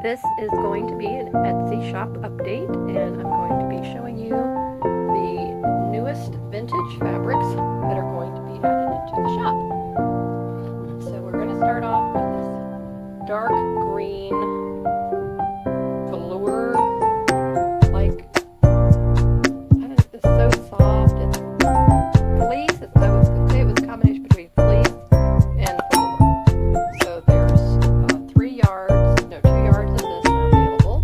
This is going to be an Etsy shop update, and I'm going to be showing you the newest vintage fabrics that are going to be added into the shop. So we're going to start off with this dark green velour, like, I don't know, it's so soft. It's fleece. I was going to say it was a combination between fleece and velour. So there's 2 yards of this are available.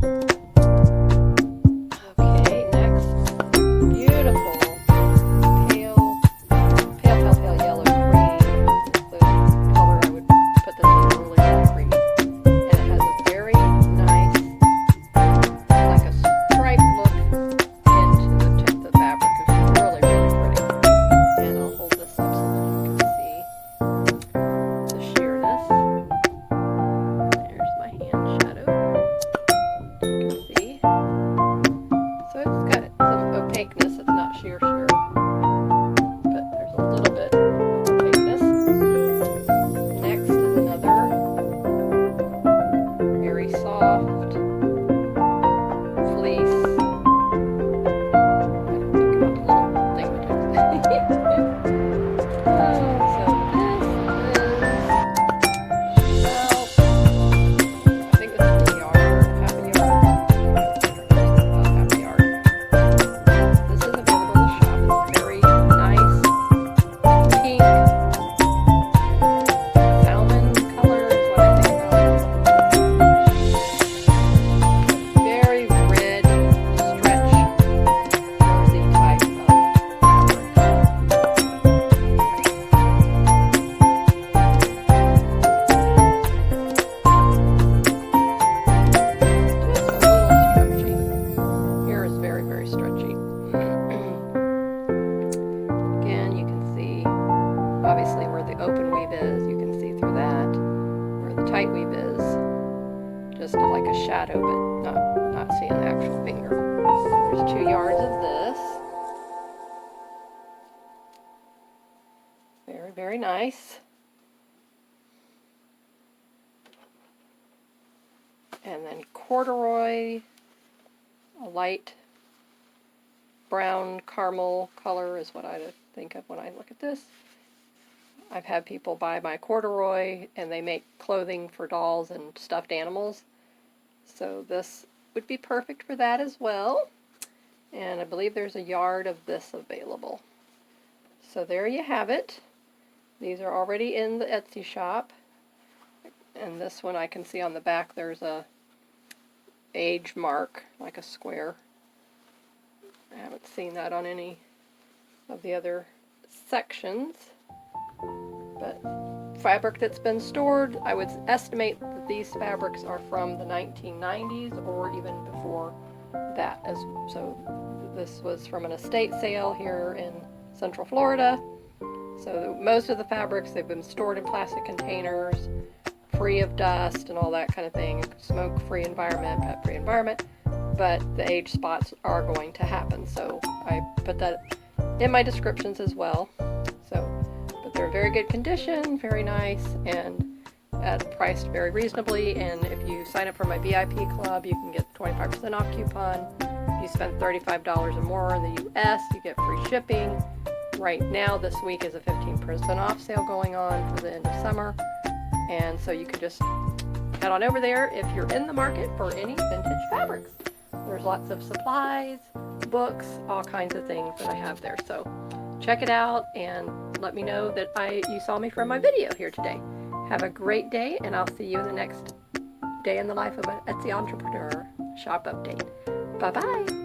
Okay, next, beautiful pale yellow green. This is the color I would put this in, really green. And it has a very nice, like a striped look into the fabric. It's really, really pretty. And I'll hold this up so that you can see the sheerness. There's my hand shadow. You can see. So it's got some opaqueness. It's not sheer, but there's a little bit of opaqueness. Next is another very soft fleece. I don't think about the little thing between. So this is about, I think this is a yard, half a yard. About half a yard. This is available in the shop. It's very nice pink, salmon color is what I think about. Very red, stretch, jersey type of fabric. Just a little stretchy. Here is very, very stretchy. Again, you can see obviously where the open weave is. You can see through that. Where the tight weave is, just like a shadow, but not seeing the actual finger. There's 2 yards of this. Very, very nice. And then corduroy, a light brown caramel color is what I think of when I look at this. I've had people buy my corduroy and they make clothing for dolls and stuffed animals. So this would be perfect for that as well. And I believe there's a yard of this available. So there you have it. These are already in the Etsy shop. And this one I can see on the back there's a age mark, like a square. I haven't seen that on any of the other sections. But fabric that's been stored, I would estimate that these fabrics are from the 1990s or even before that. So this was from an estate sale here in Central Florida. So most of the fabrics, they've been stored in plastic containers, free of dust and all that kind of thing, smoke-free environment, pet-free environment, but the age spots are going to happen. So I put that in my descriptions as well. But they're in very good condition, very nice, and priced very reasonably. And if you sign up for my VIP club, you can get 25% off coupon. If you spend $35 or more in the US, you get free shipping. Right now, this week is a 15% off sale going on for the end of summer. And so you can just head on over there if you're in the market for any vintage fabrics. There's lots of supplies, books, all kinds of things that I have there. So check it out and let me know that you saw me from my video here today. Have a great day, and I'll see you in the next day in the life of an Etsy entrepreneur shop update. Bye-bye.